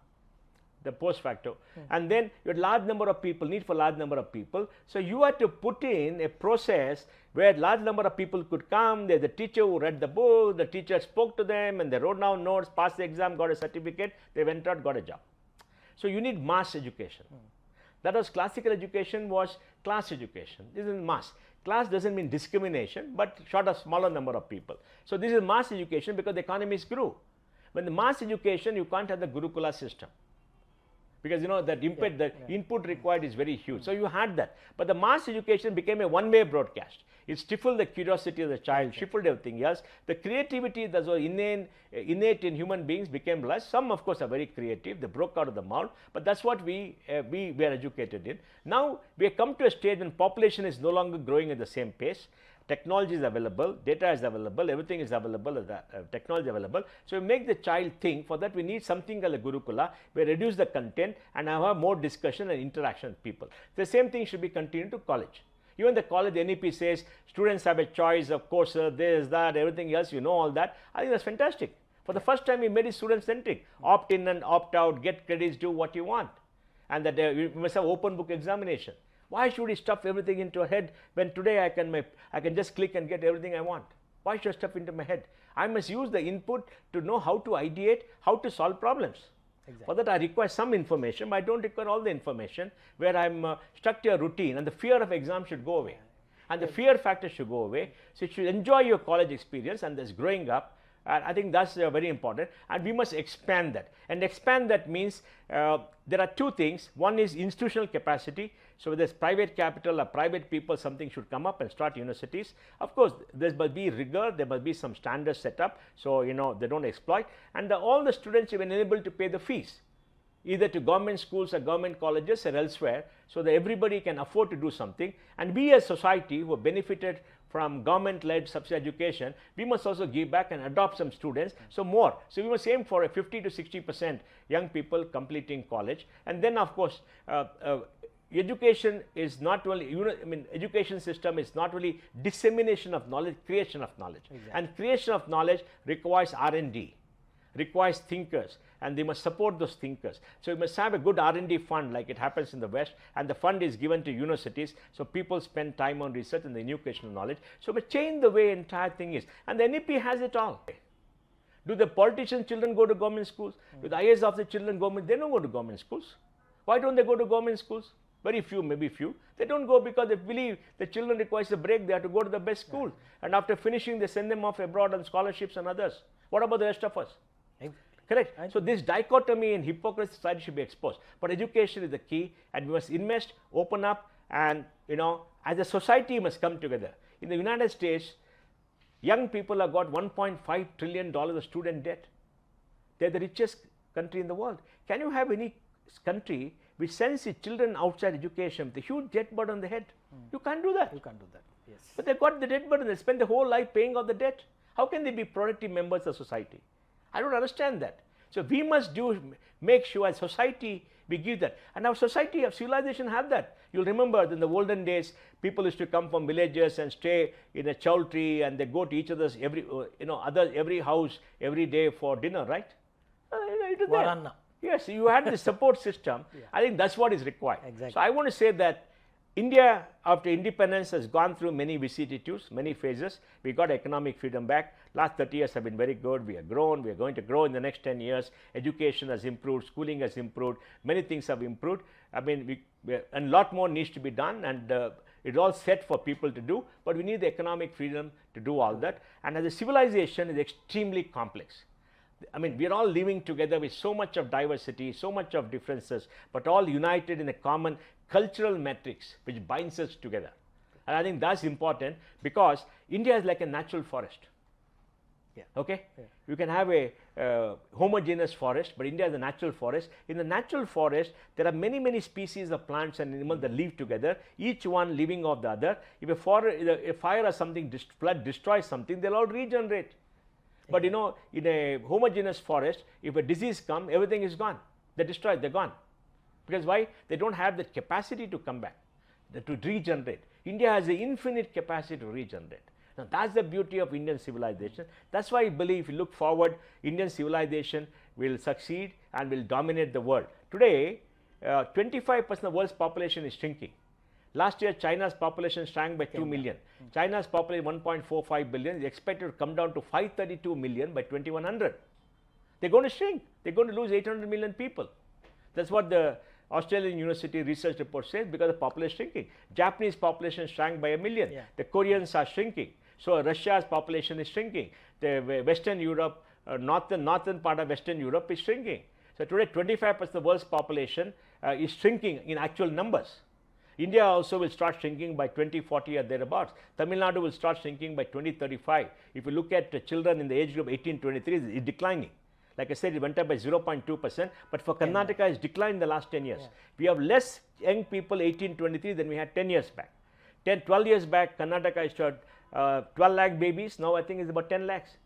the post facto. And then you had large number of people, need for large number of people. So you had to put in a process where large number of people could come. There's a teacher who read the book, the teacher spoke to them, and they wrote down notes, passed the exam, got a certificate, they went out, got a job. So you need mass education. That was classical education, was class education. This is mass. Class doesn't mean discrimination, but short of smaller number of people. So this is mass education because the economies grew. When the mass education, you can't have the Gurukula system, because that input required is very huge. So you had that, but the mass education became a one-way broadcast. It stifled the curiosity of the child, stifled everything else. The creativity that was innate in human beings became less. Some, of course, are very creative. They broke out of the mold, but that's what we were educated in. Now we have come to a stage when population is no longer growing at the same pace. Technology is available, data is available, everything is available, technology available. So we make the child think. For that we need something called a Gurukula. We reduce the content and have more discussion and interaction with people. The same thing should be continued to college. Even the college NEP says students have a choice of courses, this, that, everything else, all that. I think that's fantastic. For the first time we made it student centric. Opt in and opt out, get credits, do what you want. And that we must have open book examination. Why should we stuff everything into a head when today I can just click and get everything I want? Why should I stuff into my head? I must use the input to know how to ideate, how to solve problems. Exactly. For that I require some information, but I don't require all the information, where I'm stuck to a routine, and the fear of exam should go away. And the fear factor should go away. So you should enjoy your college experience, and this growing up. I think that's very important, and we must expand that. And expand that means there are two things. One is institutional capacity. So whether it's private capital or private people, something should come up and start universities. Of course, there must be rigor, there must be some standards set up, so they don't exploit. And all the students have been enabled to pay the fees, either to government schools or government colleges or elsewhere, so that everybody can afford to do something. And we as society who have benefited from government-led subsidized education, we must also give back and adopt some students, so more. So we must aim for a 50 to 60% young people completing college. And then of course, education is not only, education system is not only dissemination of knowledge, creation of knowledge. Exactly. And creation of knowledge requires R&D, requires thinkers, and they must support those thinkers. So you must have a good R&D fund like it happens in the West, and the fund is given to universities, so people spend time on research and the new educational knowledge. So we change the way entire thing is, and the NEP has it all. Do the politicians' children go to government schools? Do the IAS officer children government? They don't go to government schools. Why don't they go to government schools? Very few, maybe few. They don't go because they believe the children requires a break. They have to go to the best schools. And after finishing, they send them off abroad on scholarships and others. What about the rest of us? Correct. So this dichotomy and hypocrisy society should be exposed. But education is the key, and we must invest, open up, and as a society must come together. In the United States, young people have got $1.5 trillion of student debt. They're the richest country in the world. Can you have any country which sends its children outside education with a huge debt burden on the head? You can't do that. You can't do that. Yes. But they've got the debt burden. They spend their whole life paying off the debt. How can they be productive members of society? I don't understand that. So we must make sure as society we give that. And our society of civilization have that. You'll remember in the olden days, people used to come from villages and stay in a chowtry, and they go to each other's every house every day for dinner, right? It is there. Yes, you had the support system. I think that's what is required. Exactly. So I want to say that India, after independence, has gone through many vicissitudes, many phases. We got economic freedom back. Last 30 years have been very good. We have grown. We are going to grow in the next 10 years. Education has improved. Schooling has improved. Many things have improved. I mean, and a lot more needs to be done, and it's all set for people to do. But we need the economic freedom to do all that. And as a civilization, is extremely complex. I mean, we are all living together with so much of diversity, so much of differences, but all united in a common cultural matrix which binds us together. And I think that's important, because India is like a natural forest. Okay? You can have a homogeneous forest, but India is a natural forest. In the natural forest, there are many, many species of plants and animals that live together, each one living off the other. If a fire or something, flood destroys something, they'll all regenerate. But in a homogeneous forest, if a disease comes, everything is gone. They're destroyed, they're gone. Because why? They don't have the capacity to come back, to regenerate. India has the infinite capacity to regenerate. Now, that's the beauty of Indian civilization. That's why I believe if you look forward, Indian civilization will succeed and will dominate the world. Today, 25% of the world's population is shrinking. Last year, China's population shrank by 2 million. China's population 1.45 billion is expected to come down to 532 million by 2100. They're going to shrink. They're going to lose 800 million people. That's what the Australian University research report says, because the population is shrinking. Japanese population shrank by 1 million. The Koreans are shrinking. So Russia's population is shrinking. The Western Europe, northern part of Western Europe is shrinking. So today, 25% of the world's population is shrinking in actual numbers. India also will start shrinking by 2040 or thereabouts. Tamil Nadu will start shrinking by 2035. If you look at children in the age group 18-23, it's declining. Like I said, it went up by 0.2%, but for Karnataka, it's declined in the last 10 years. We have less young people 18-23 than we had 10 years back. 12 years back, Karnataka used to have 12 lakh babies. Now I think it's about 10 lakhs.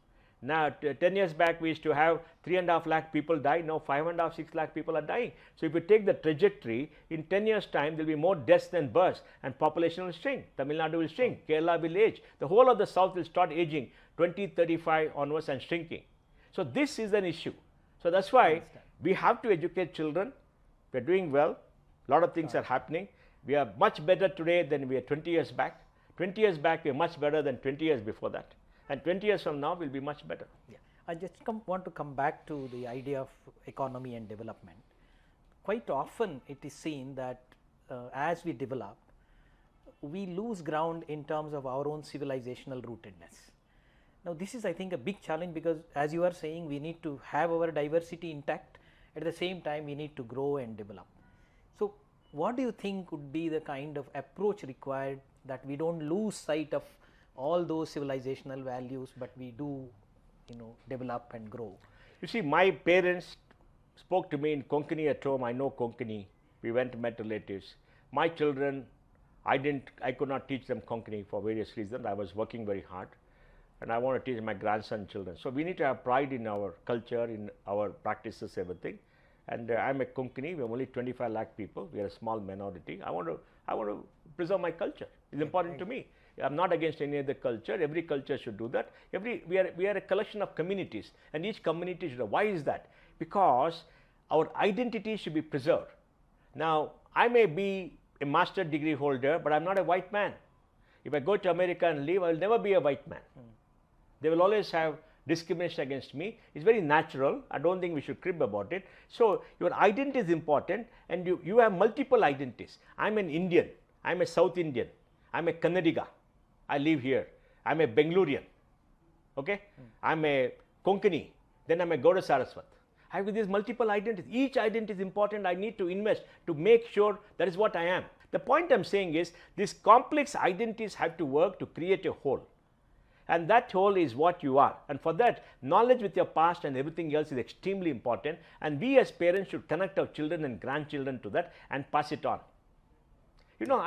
Now, 10 years back, we used to have 3.5 lakh people die. Now, 5.5, 6 lakh people are dying. So, if you take the trajectory, in 10 years' time, there will be more deaths than births, and population will shrink. Tamil Nadu will shrink. Kerala will age. The whole of the south will start aging 2035 onwards and shrinking. So, this is an issue. So, that's why we have to educate children. We are doing well. A lot of things are happening. We are much better today than we were 20 years back. 20 years back, we are much better than 20 years before that. And 20 years from now will be much better. I just want to come back to the idea of economy and development. Quite often it is seen that as we develop, we lose ground in terms of our own civilizational rootedness. Now, this is, I think, a big challenge, because as you are saying, we need to have our diversity intact. At the same time, we need to grow and develop. So, what do you think would be the kind of approach required that we don't lose sight of all those civilizational values, but we do, develop and grow? You see, my parents spoke to me in Konkani at home. I know Konkani. We went and met relatives. My children, I could not teach them Konkani for various reasons. I was working very hard, and I want to teach my grandson children. So we need to have pride in our culture, in our practices, everything. And I'm a Konkani. We have only 25 lakh people. We are a small minority. I want to preserve my culture. It's important to me. I'm not against any other culture. Every culture should do that. We are a collection of communities, and each community should. Why is that? Because our identity should be preserved. Now, I may be a master's degree holder, but I'm not a white man. If I go to America and live, I will never be a white man. They will always have discrimination against me is very natural. I don't think we should crib about it. So your identity is important, and you have multiple identities. I'm an Indian, I'm a South Indian, I'm a Kannadiga, I live here, I'm a Bengalorean, okay? I'm a Konkani, then I'm a Gauda Saraswat. I have these multiple identities. Each identity is important. I need to invest to make sure that is what I am. The point I'm saying is these complex identities have to work to create a whole. And that whole is what you are. And for that, knowledge with your past and everything else is extremely important. And we as parents should connect our children and grandchildren to that and pass it on. You know,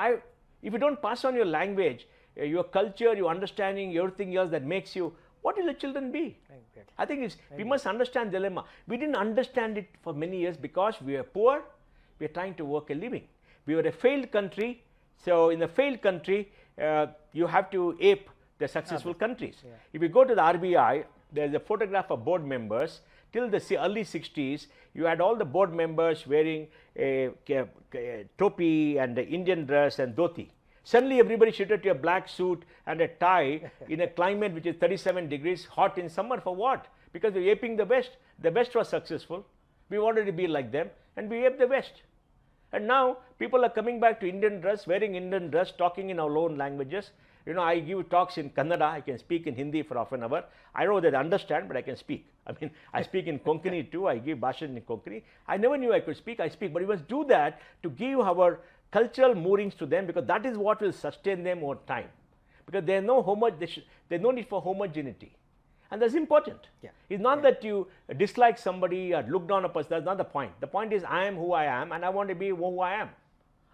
if you don't pass on your language, your culture, your understanding, everything else that makes you, what will the children be? Exactly. I think we must understand the dilemma. We didn't understand it for many years because we are poor, we are trying to work a living. We were a failed country, so in a failed country, you have to ape the successful countries. Yeah. If you go to the RBI, there is a photograph of board members. Till the early 60s, you had all the board members wearing a topi and the Indian dress and dhoti. Suddenly everybody shifted to a black suit and a tie in a climate which is 37 degrees hot in summer. For what? Because we are aping the West. The West was successful. We wanted to be like them and we aped the West. And now people are coming back to Indian dress, wearing Indian dress, talking in our own languages. You know, I give talks in Kannada, I can speak in Hindi for half an hour. I don't know that they understand, but I can speak. I mean, I speak in Konkani too, I give bhashan in Konkani. I never knew I could speak, I speak, but we must do that to give our cultural moorings to them, because that is what will sustain them over time. Because there is no need for homogeneity. And that's important. Yeah. It's not that you dislike somebody or look down upon us. That's not the point. The point is I am who I am and I want to be who I am.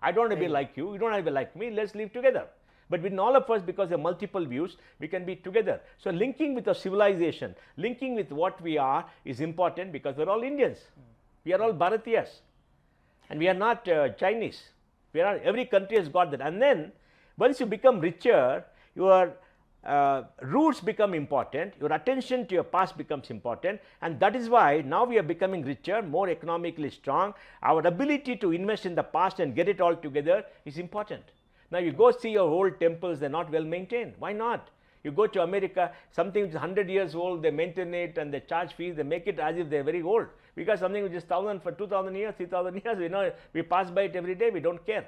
I don't want to be like you. You don't have to be like me. Let's live together. But within all of us, because of multiple views, we can be together. So linking with our civilization, linking with what we are is important because we're all Indians. We are all Bharatiyas. And we are not Chinese. We are, every country has got that. And then once you become richer, your roots become important, your attention to your past becomes important, and that is why now we are becoming richer, more economically strong. Our ability to invest in the past and get it all together is important. Now you go see your old temples, they're not well maintained. Why not? You go to America, something which is 100 years old, they maintain it and they charge fees, they make it as if they're very old. We got something which is 1,000 for 2,000 years, 3,000 years, you know, we pass by it every day, we don't care.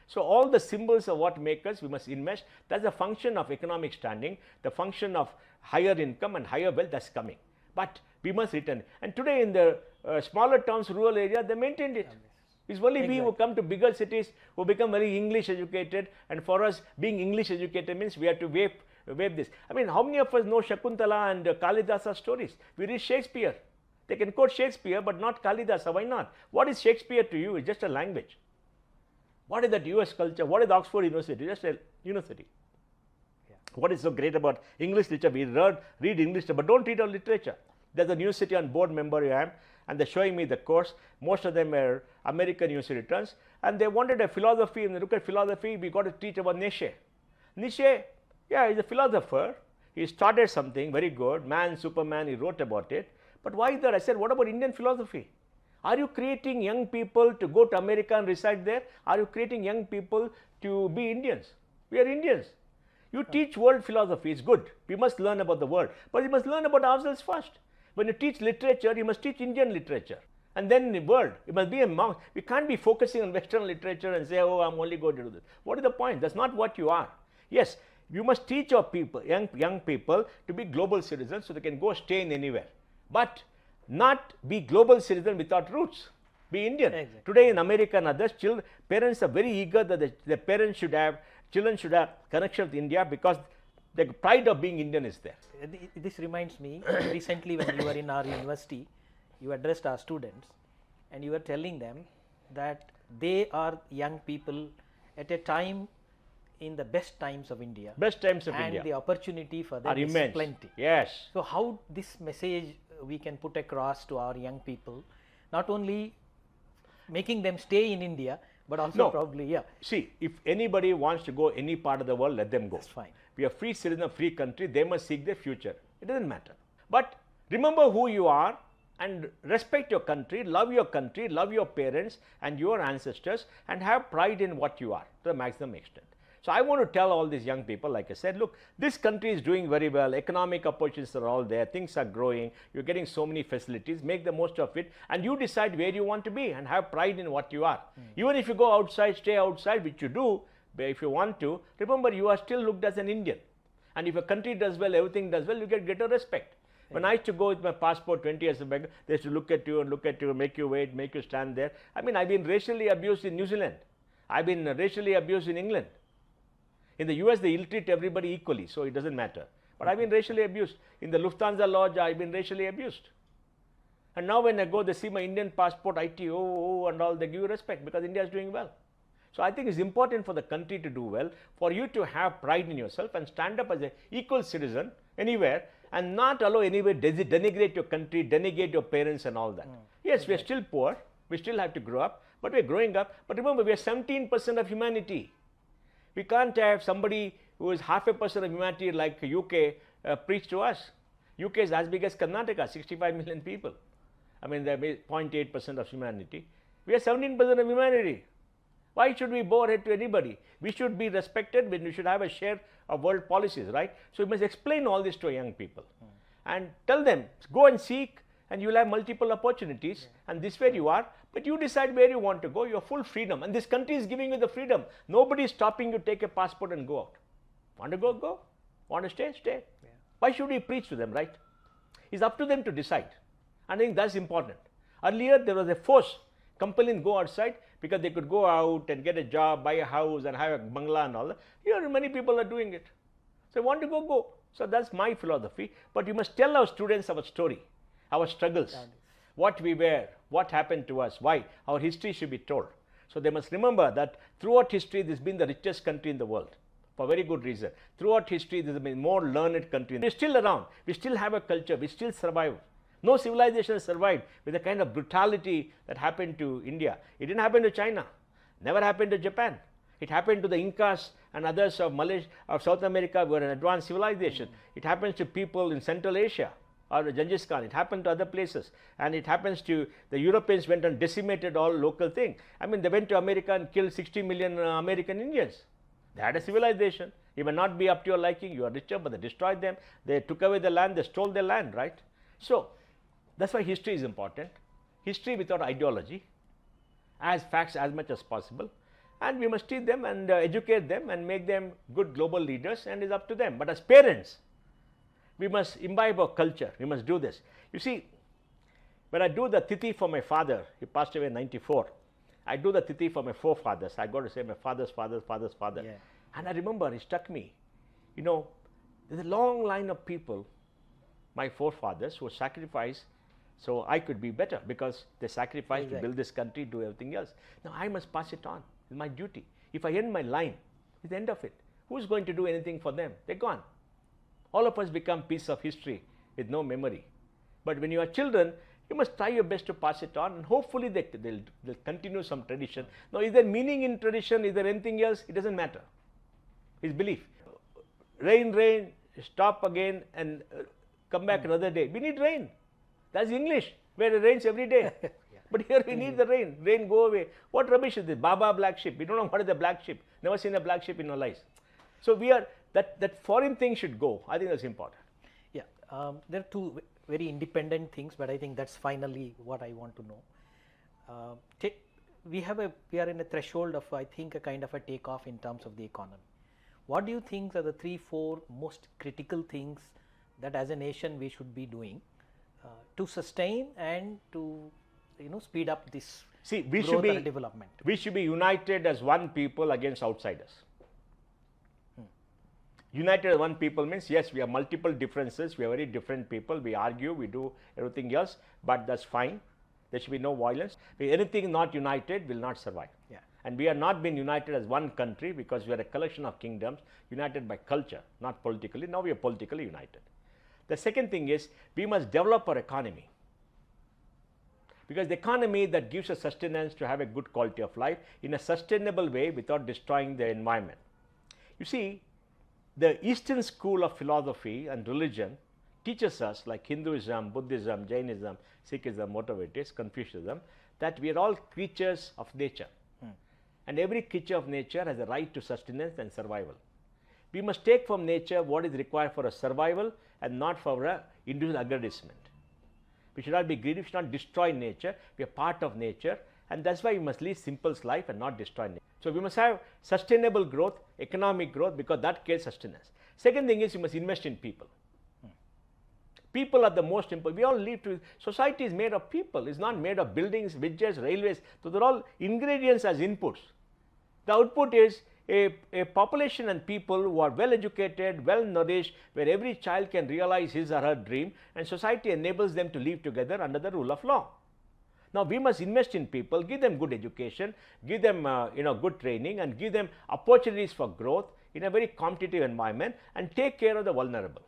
So all the symbols of what make us, we must invest. That's a function of economic standing, the function of higher income and higher wealth that's coming. But we must return. And today in the smaller towns, rural area, they maintained it. It's only we who come to bigger cities who become very English educated, and for us being English educated means we have to wave this. I mean, how many of us know Shakuntala and Kalidasa stories? We read Shakespeare. They can quote Shakespeare but not Kalidasa. Why not? What is Shakespeare to you? It's just a language. What is that US culture? What is Oxford University? Just a university. Yeah. What is so great about English literature? We read English, but don't read our literature. There's a university on board member I am, and they're showing me the course. Most of them are American university returns, and they wanted a philosophy, and they look at philosophy, we got to teach about Nietzsche. Nietzsche, yeah, he's a philosopher. He started something very good, Man, Superman, he wrote about it. But why that? I said, what about Indian philosophy? Are you creating young people to go to America and reside there? Are you creating young people to be Indians? We are Indians. You teach world philosophy, it's good. We must learn about the world. But we must learn about ourselves first. When you teach literature, you must teach Indian literature. And then the world, it must be a monk. We can't be focusing on Western literature and say, oh, I'm only going to do this. What is the point? That's not what you are. Yes, you must teach our people, young people, to be global citizens so they can go stay in anywhere. But not be global citizen without roots. Be Indian. Exactly. Today in America and others, parents are very eager that the parents should have, children should have connection with India because the pride of being Indian is there. This reminds me, recently when you were in our university, you addressed our students and you were telling them that they are young people at a time in the best times of India. Best times of and India. And the opportunity for them are is immense. plenty. Yes. So how this message we can put across to our young people, not only making them stay in India, but also probably, yeah. See, if anybody wants to go any part of the world, let them go. That's fine. We are free citizens of free country, they must seek their future. It doesn't matter. But remember who you are and respect your country, love your parents and your ancestors, and have pride in what you are to the maximum extent. So I want to tell all these young people, like I said, look, this country is doing very well, economic opportunities are all there, things are growing, you're getting so many facilities, make the most of it, and you decide where you want to be and have pride in what you are. Even if you go outside, stay outside, which you do, but if you want to, remember you are still looked as an Indian. And if a country does well, everything does well, you get greater respect. When I used to go with my passport 20 years back, they used to look at you and look at you, make you wait, make you stand there. I mean, I've been racially abused in New Zealand. I've been racially abused in England. In the US, they ill-treat everybody equally, so it doesn't matter. But I've been racially abused. In the Lufthansa Lodge, I've been racially abused. And now when I go, they see my Indian passport, ITO, and all, they give you respect because India is doing well. So I think it's important for the country to do well, for you to have pride in yourself and stand up as an equal citizen anywhere and not allow anywhere denigrate your country, denigrate your parents and all that. Yes, we are still poor, we still have to grow up, but we are growing up. But remember, we are 17% of humanity. We can't have somebody who is 0.5% of humanity like UK preach to us. UK is as big as Karnataka, 65 million people. I mean, they're 0.8% of humanity. We are 17% of humanity. Why should we bow our head to anybody? We should be respected, when we should have a share of world policies, right? So we must explain all this to young people and tell them, go and seek and you will have multiple opportunities and this is where you are, but you decide where you want to go, you have full freedom and this country is giving you the freedom. Nobody is stopping you to take a passport and go out. Want to go, go. Want to stay, stay. Yeah. Why should we preach to them, right? It's up to them to decide. I think that's important. Earlier there was a force compelling go outside because they could go out and get a job, buy a house and have a bungalow and all that. Here many people are doing it. So want to go, go. So that's my philosophy. But we must tell our students our story, our struggles, what we were, what happened to us, why. Our history should be told. So they must remember that throughout history this has been the richest country in the world. For very good reason. Throughout history this has been more learned country. We're still around. We still have a culture. We still survive. No civilization has survived with the kind of brutality that happened to India. It didn't happen to China, never happened to Japan. It happened to the Incas and others of Malaysia, of South America, who were an advanced civilization. It happens to people in Central Asia or Genghis Khan. It happened to other places. And it happens to the Europeans went and decimated all local thing. I mean, they went to America and killed 60 million American Indians. They had a civilization. It may not be up to your liking. You are richer, but they destroyed them. They took away the land. They stole their land, right? So that's why history is important. History without ideology, as facts as much as possible, and we must teach them and educate them and make them good global leaders, and it's up to them. But as parents, we must imbibe our culture. We must do this. You see, when I do the tithi for my father, he passed away in 94. I do the tithi for my forefathers. I got to say my father's father. Yeah. And I remember it struck me. You know, there's a long line of people, my forefathers, who sacrificed so I could be better because they sacrificed to build this country, do everything else. Now I must pass it on. It's my duty. If I end my line, it's the end of it. Who's going to do anything for them? They're gone. All of us become piece of history with no memory. But when you are children, you must try your best to pass it on, and hopefully they'll continue some tradition. Now, is there meaning in tradition? Is there anything else? It doesn't matter. It's belief. Rain, rain, stop again and come back another day. We need rain. That's English, where it rains every day. But here we need the rain. Rain, go away. What rubbish is this? Baba black sheep. We don't know what is the black sheep. Never seen a black sheep in our lives. So we are, that foreign thing should go. I think that's important. Yeah, there are two very independent things, but I think that's finally what I want to know. We are in a threshold of, I think, a kind of a takeoff in terms of the economy. What do you think are the 3-4 most critical things that as a nation we should be doing to sustain and to speed up this growth and development? We should be united as one people against outsiders. United as one people means, yes, we have multiple differences, we are very different people, we argue, we do everything else, but that's fine. There should be no violence. Anything not united will not survive. Yeah. And we are not being united as one country because we are a collection of kingdoms united by culture, not politically. Now we are politically united. The second thing is, we must develop our economy. Because the economy that gives us sustenance to have a good quality of life in a sustainable way without destroying the environment. You see, the Eastern school of philosophy and religion teaches us, like Hinduism, Buddhism, Jainism, Sikhism, whatever it is, Confucianism, that we are all creatures of nature. and every creature of nature has a right to sustenance and survival. We must take from nature what is required for a survival and not for a individual aggrandizement. We should not be greedy, we should not destroy nature, we are part of nature, and that's why we must lead simple life and not destroy nature. So we must have sustainable growth, economic growth, because that creates sustenance. Second thing is you must invest in people. People are the most important. We all live to, society is made of people, it's not made of buildings, bridges, railways. So they're all ingredients as inputs. The output is a population and people who are well educated, well nourished, where every child can realize his or her dream, and society enables them to live together under the rule of law. Now we must invest in people, give them good education, give them good training, and give them opportunities for growth in a very competitive environment, and take care of the vulnerable.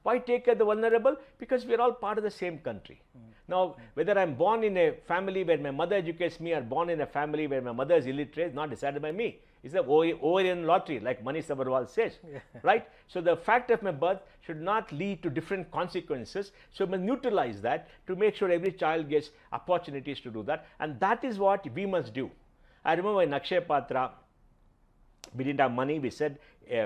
Why take care of the vulnerable? Because we are all part of the same country. Now, whether I am born in a family where my mother educates me or born in a family where my mother is illiterate is not decided by me. It's the ovarian lottery, like Manish Sabharwal says, right? So the fact of my birth should not lead to different consequences. So we must neutralize that to make sure every child gets opportunities to do that, and that is what we must do. I remember in Akshay Patra, we didn't have money. We said,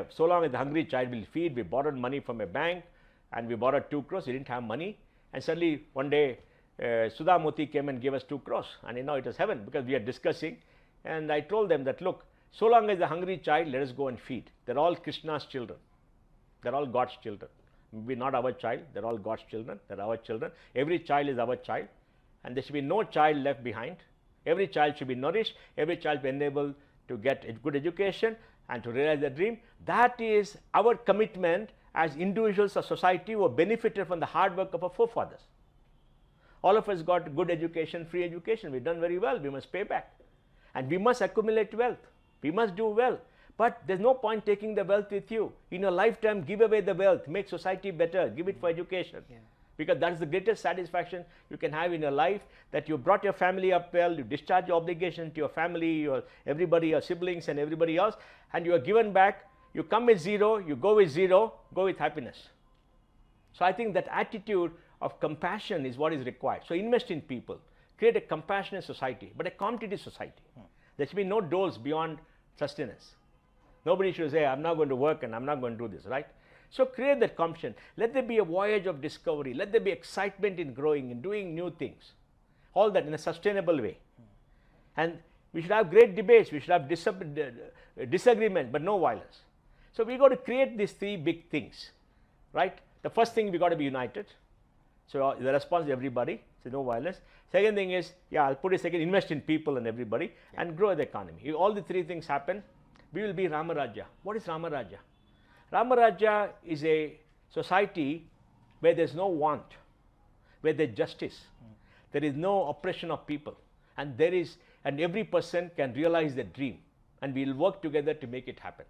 so long as the hungry child will feed, we borrowed money from a bank, and we borrowed 2 crores. We didn't have money, and suddenly one day Sudha Moti came and gave us 2 crores, and it was heaven, because we are discussing, and I told them that, look, so long as the hungry child, let us go and feed. They're all Krishna's children. They're all God's children. Maybe not our child, they're all God's children. They're our children. Every child is our child, and there should be no child left behind. Every child should be nourished. Every child be enabled to get a good education and to realize their dream. That is our commitment as individuals or society who have benefited from the hard work of our forefathers. All of us got good education, free education. We've done very well. We must pay back. And we must accumulate wealth. We must do well. But there's no point taking the wealth with you. In your lifetime, give away the wealth. Make society better. Give it for education. Yeah. Because that's the greatest satisfaction you can have in your life, that you brought your family up well, you discharge your obligation to your family, everybody, your siblings and everybody else, and you are given back. You come with zero, you go with zero, go with happiness. So I think that attitude of compassion is what is required. So invest in people, create a compassionate society, but a competitive society. There should be no doors beyond sustenance. Nobody should say, I'm not going to work and I'm not going to do this, right? So create that competition. Let there be a voyage of discovery. Let there be excitement in growing and doing new things. All that in a sustainable way. And we should have great debates. We should have disagreements, but no violence. So we got to create these 3 big things, right? The first thing, we got to be united. So the response is everybody. So no violence. Second thing is, I'll put it second, invest in people and everybody, and grow the economy. If all the 3 things happen, we will be Ramarajya. What is Ramarajya? Ramarajya is a society where there is no want, where there is justice, there is no oppression of people, and every person can realize their dream, and we will work together to make it happen.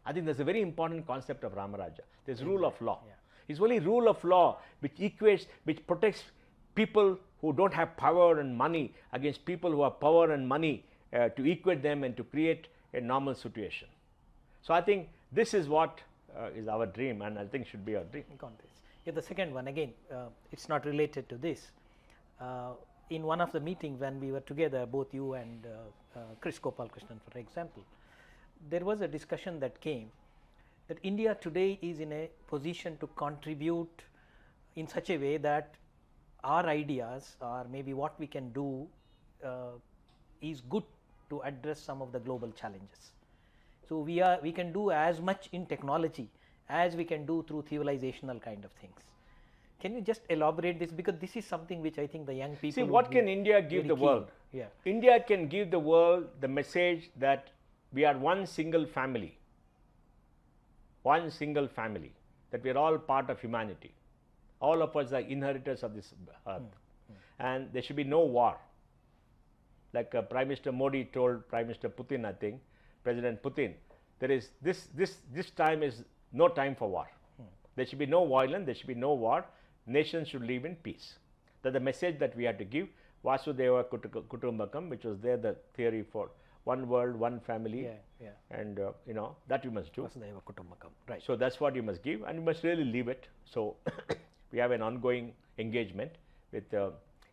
I think that's a very important concept of Ramarajya. There's rule of law. Yeah. It's only rule of law which protects people who don't have power and money against people who have power and money, to equate them and to create a normal situation. So I think this is what is our dream, and I think should be our dream. Yeah, the second one, again, it's not related to this. In one of the meetings when we were together, both you and Chris Gopalakrishnan, for example, there was a discussion that came that India today is in a position to contribute in such a way that our ideas, or maybe what we can do, is good to address some of the global challenges. So we can do as much in technology as we can do through civilizational kind of things. Can you just elaborate this, because this is something which I think the young people see. What can India give the world? Yeah. India can give the world the message that we are one single family, that we are all part of humanity. All of us are inheritors of this earth, and there should be no war. Like Prime Minister Modi told Prime Minister Putin, I think, President Putin, there is this time is no time for war. There should be no violence, there should be no war. Nations should live in peace. That's the message that we had to give. Vasudhaiva Kutumbakam, which was there the theory for one world, one family, and that you must do. Vasudhaiva Kutumbakam, right. So that's what you must give, and you must really live it. So we have an ongoing engagement with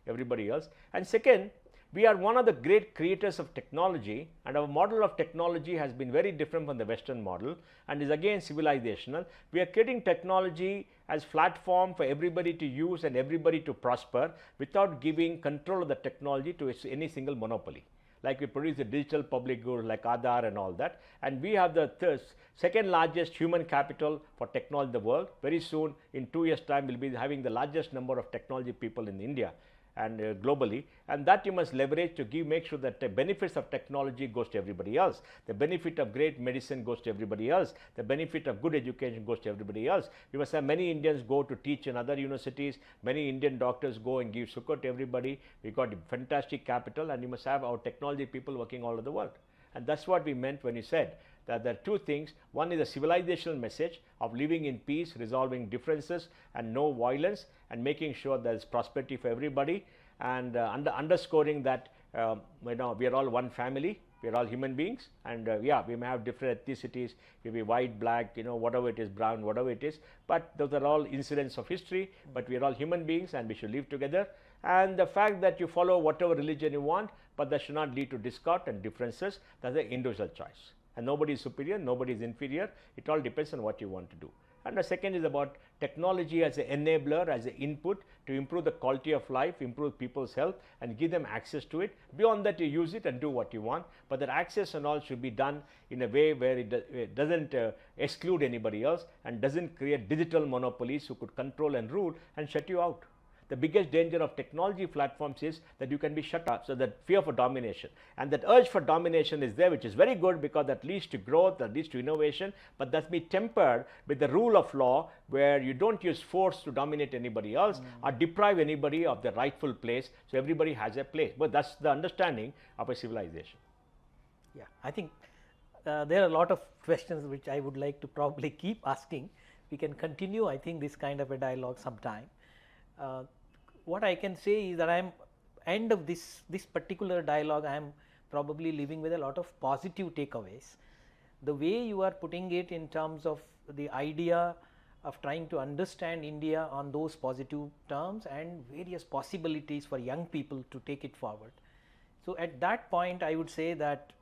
everybody else. And second, We are one of the great creators of technology, and our model of technology has been very different from the Western model and is again civilizational. We are creating technology as platform for everybody to use and everybody to prosper without giving control of the technology to any single monopoly. Like we produce a digital public good like Aadhaar and all that, and we have the second largest human capital for technology in the world. Very soon, in 2 years' time, we'll be having the largest number of technology people in India and globally, and that you must leverage to make sure that the benefits of technology goes to everybody else, the benefit of great medicine goes to everybody else, the benefit of good education goes to everybody else. We must have many Indians go to teach in other universities, many Indian doctors go and give succor to everybody. We got fantastic capital, and you must have our technology people working all over the world. And that's what we meant when we said that there are two things. One is a civilizational message of living in peace, resolving differences and no violence, and making sure there is prosperity for everybody, and underscoring that we are all one family, we are all human beings, and yeah, we may have different ethnicities, maybe white, black, whatever it is, brown, whatever it is, but those are all incidents of history, but we are all human beings and we should live together. And the fact that you follow whatever religion you want, but that should not lead to discord and differences. That's an individual choice, and nobody is superior, nobody is inferior. It all depends on what you want to do. And the second is about technology as an enabler, as an input to improve the quality of life, improve people's health, and give them access to it. Beyond that, you use it and do what you want, but that access and all should be done in a way where it doesn't exclude anybody else and doesn't create digital monopolies who could control and rule and shut you out. The biggest danger of technology platforms is that you can be shut up. So that fear for domination and that urge for domination is there, which is very good because that leads to growth, that leads to innovation, but that's be tempered with the rule of law where you don't use force to dominate anybody else or deprive anybody of their rightful place. So everybody has a place. But that's the understanding of a civilization. Yeah, I think there are a lot of questions which I would like to probably keep asking. We can continue, I think, this kind of a dialogue sometime. What I can say is that I am end of this particular dialogue, I am probably leaving with a lot of positive takeaways. The way you are putting it in terms of the idea of trying to understand India on those positive terms and various possibilities for young people to take it forward. So at that point, I would say that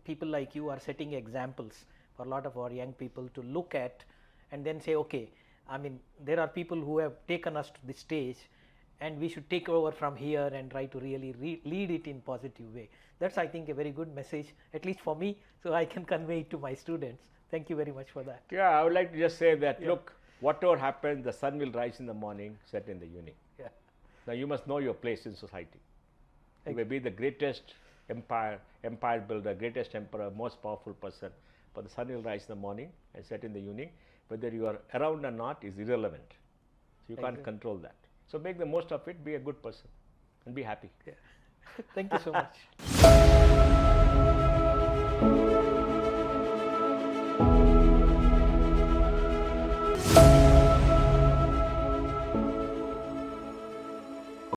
people like you are setting examples for a lot of our young people to look at and then say, okay, I mean, there are people who have taken us to this stage and we should take over from here and try to really lead it in positive way. That's, I think, a very good message, at least for me, so I can convey it to my students. Thank you very much for that. Yeah, I would like to just say that, look, whatever happens, the sun will rise in the morning, set in the evening. Yeah. Now, you must know your place in society. You may be the greatest empire builder, greatest emperor, most powerful person, but the sun will rise in the morning and set in the evening. Whether you are around or not is irrelevant. So you can't control that. So make the most of it, be a good person and be happy. Yeah. Thank you so much.